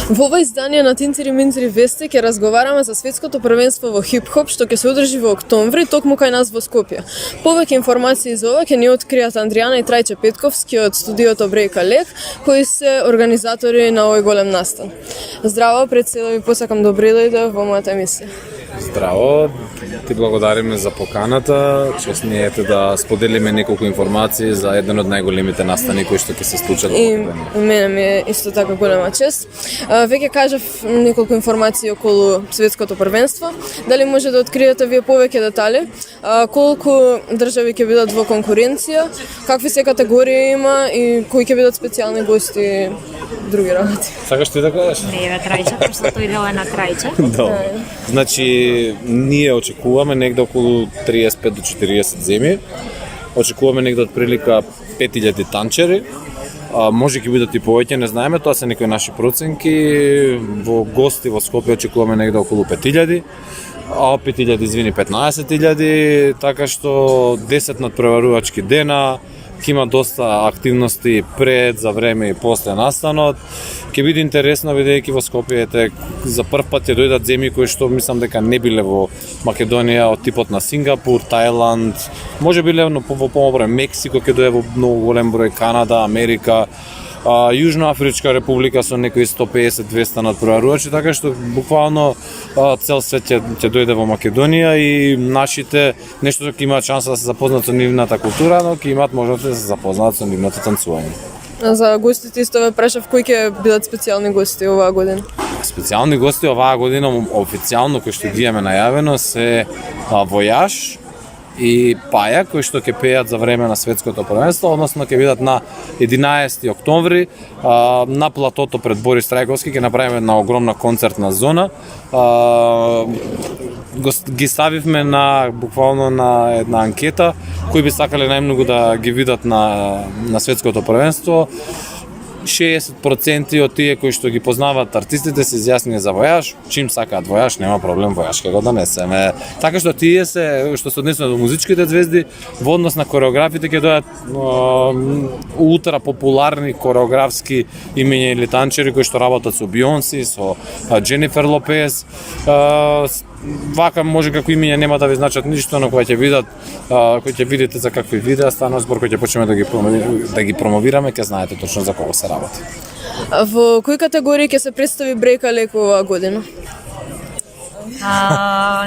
Во ова издание на Тинтири Минтири Вести ќе разговараме за светското првенство во хип-хоп што ќе се одржи во октомври токму кај нас во Скопје. Повеќе информации за ова ќе ни откријат Андријана и Трајче Петковски од студиото Брейка Лек, кои се организатори на овој голем настан. Здраво, пред се да ви посакам добри дојде во мојата емисија. Здраво, ти благодариме за поканата. Чест ни ете да споделиме неколку информации за еден од најголемите настани кои што ќе се случат во Македонија. И мене ми е исто така голема чест. Веќе кажав неколку информации околу светското првенство. Дали може да откриете вие повеќе детали? Колку држави ќе бидат во конкуренција? Какви се категории има и кои ќе бидат специјални гости и други работи? Сакаш ти да кажеш? Не, Трајче, пошто тој дел е на Трајче. Да. Значи, ние очекуваме негде околу 35 до 40 земји. Очекуваме негде од прилика 5000 танчери. Може ќе бидат и повеќе, не знаеме, тоа се некои наши проценки. Во гости во Скопје очекуваме негде околу 5000. 5000, извини, 15000, така што 10 надпреварувачки дена, ќе има доста активности пред, за време и после настанот. Ќе биде интересно бидејќи во Скопје за прв пат ќе дојдат земји кои што мислам дека не биле во Македонија, од типот на Сингапур, Тајланд, може биле во помалку број Мексико ќе дојде во многу голем број, Канада, Америка, Јужноафричка република со некои 150-200 надпреварувачи, така што буквално цел свет ќе дојде во Македонија и нашите нешто ќе имаат шанса да се запознаат со нивната култура, но ќе имаат можност да се запознаат со нивното танцување. За гостите исто ве прашав кои ќе бидат специјални гости оваа година. Специјални гости оваа година официјално кои што ги имаме најавено се Војаш и Паја, кои што ќе пеат за време на светското првенство, односно ќе бидат на 11 октомври на платото пред Борис Трајковски, ќе направиме една огромна концертна зона. Ги ставивме буквално на една анкета кои би сакале најмногу да ги видат на светското првенство. 60% од тие кои што ги познаваат артистите се изјаснија за Војаш, чим сакаат Војаш, нема проблем, Војаш ќе го донесеме. Така што тие се што се однесува до музичките звезди, во однос на кореографите ќе дојдат ултра популарни кореографски имиња или танчери кои што работат со Бионси, со Дженифер Лопез. Вака може како имиња нема да ви значат ништо, но кои ќе видите за какви видеа стана збор, кои ќе почнеме да ги промовираме, ќе знаете точно за кого се работи. Во кои категории ќе се представи Брейка Лек оваа година?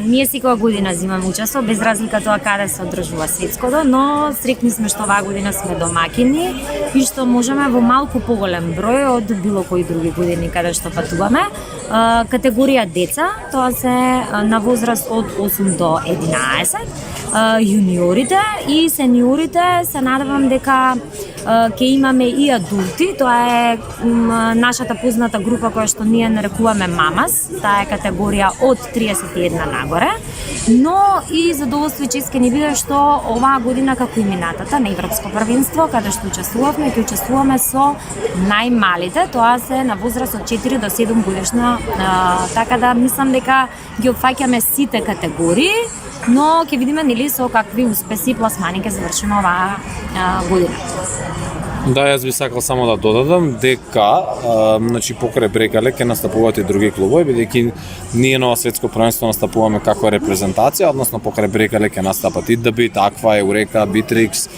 Ние секоја година земаме учество, без разлика тоа каде се одржува светското, но среќни сме што оваа година сме домакини и што можеме во малку поголем број од било кои други години каде што патуваме. Категорија деца, тоа се на возраст од 8 до 11, јуниорите и сениорите се надевам дека ќе имаме и адулти, тоа е нашата позната група која што ние нарекуваме Мамас, таа е категорија од 31 нагоре, но и задоволство и чест ќе ни биде што оваа година како и минатата на Европско првенство, каде што учествувавме, ќе учествуваме со најмалите, тоа се на возраст од 4 до 7 годишна, така да мислам дека ги опфаќаме сите категории, но ќе видиме нели со какви успеси и пласмани ќе завршиме оваа година. Да, јас би сакал само да додадам дека значи покрај Брейка Лек ќе настапуваат и други клубови, бидејќи ние на светско првенство настапуваме како репрезентација, односно покрај Брейка Лек ќе настапат и Дебит, Аква, Еурека, Битрикс,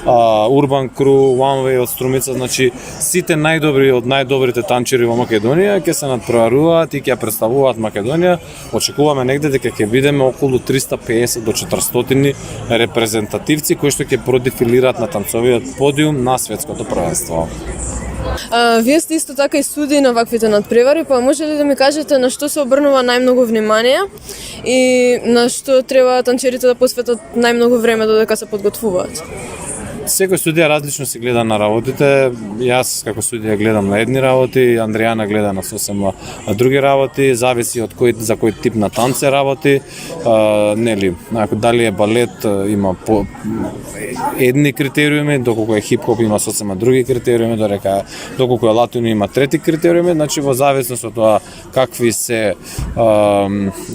Урбан Кру, One Way од Струмица, значи сите најдобри од најдобрите танчери во Македонија ќе се надпреваруваат и ќе представуваат Македонија. Очекуваме негде дека ќе бидеме околу 350 до 400 репрезентативци кои што ќе продефилираат на танцовиот подиум на светско првенство. Вие сте исто така и судии на ваквите надпревари, па може ли да ми кажете на што се обрнува најмногу внимание и на што треба танчерите да посветат најмногу време додека се подготвуваат? Секој судија различно се гледа на работите. Јас како судија гледам на едни работи, Андријана гледа на сосема други работи, зависи од за кој тип на танц се работи. Нели, ако дали е балет има едни критериуми, доколку е хип-хоп има сосема други критериуми, доколку е латино има трети критериуми, значи во зависност од тоа какви се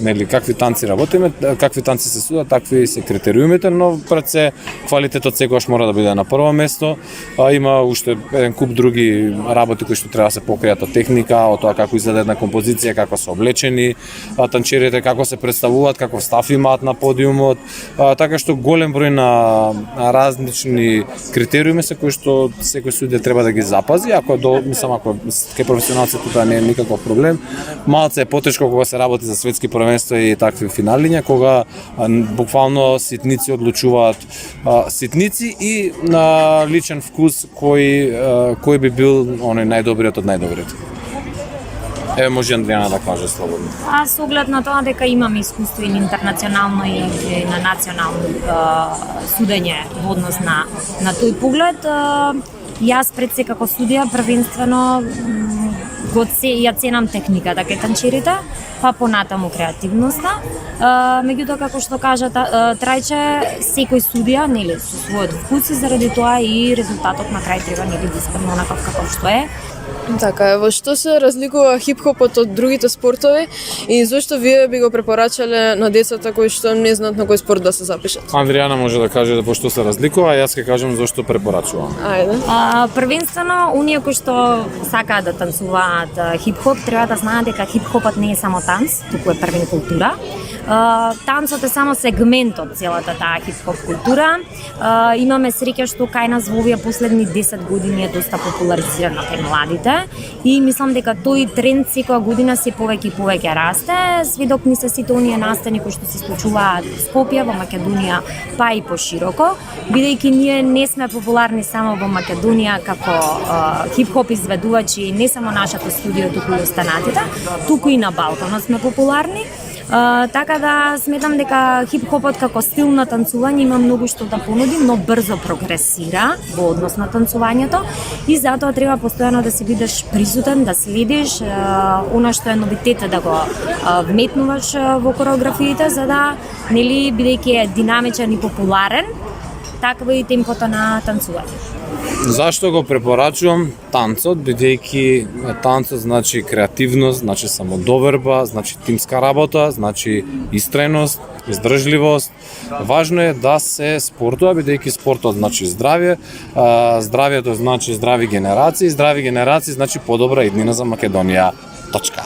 нели какви танци работиме, какви танци се судат, такви се критериумите, но пред се квалитетот секогаш мора да биде на прво место, а има уште еден куп други работи кои што треба да се покријат од техника, од тоа како изгледа една композиција, како се облечени танчерите, како се представуваат, каков став имаат на подиумот, така што голем број на различни критериуми се кои што секој судија треба да ги запази, ако мислам ако кај професионалците тоа не е никаков проблем. Малце е потешко кога се работи за светски првенства и такви финалиња, кога буквално ситници одлучуваат ситници и на личен вкус кој би бил оној најдобриот од најдобриот. Еве може Андријана да каже слободно. Аз со оглед на тоа дека имам искуство и интернационално и на национално судење во однос на тој поглед, јас пред се како судија првенствено ја ценам техниката кај танчерите, па понатаму креативноста. Меѓутоа, како што кажа Трајче, секој судија, нели, со својот вкус и заради тоа и резултатот на крај треба нели да испадне онаков каков што е. Така е, во што се разликува хип-хопот од другите спортови и зошто вие би го препорачале на децата кои што не знаат на кој спорт да се запишат? Андријана може да каже во што се разликува, а јас ќе кажам зошто препорачувам. Ајде. Првенствено, оние кои што сакаат да танцуваат хип-хоп, треба да знаат дека хип-хопот не е само танц, туку е првен култура. Танцот е само сегмент од целата таа хип-хоп култура. Имаме среќа што кај нас во овие последни 10 години е доста популаризирано кај младите и мислам дека тој тренд секоја година се повеќе и повеќе расте. Сведокни се сите оние настани кои што се случуваат во Скопје, во Македонија, па и пошироко, бидејќи ние не сме популарни само во Македонија како хип-хоп изведувачи, не само нашето студио, туку и останатите, туку и на Балканот сме популарни. Така да сметам дека хип-хопот како стил на танцување има многу што да понуди, но брзо прогресира во однос на танцувањето и затоа треба постојано да си бидеш присутен, да следиш она што е новитет да го вметнуваш во кореографиите, за да нели бидејќи е динамичен и популарен, такво и темпото на танцување. Зашто го препорачувам танцот, бидејќи танцот значи креативност, значи самодоверба, значи тимска работа, значи истреност, издржливост. Важно е да се спортува, бидејќи спортот значи здравје, здравјето значи здрави генерации значи подобра иднина за Македонија. Точка.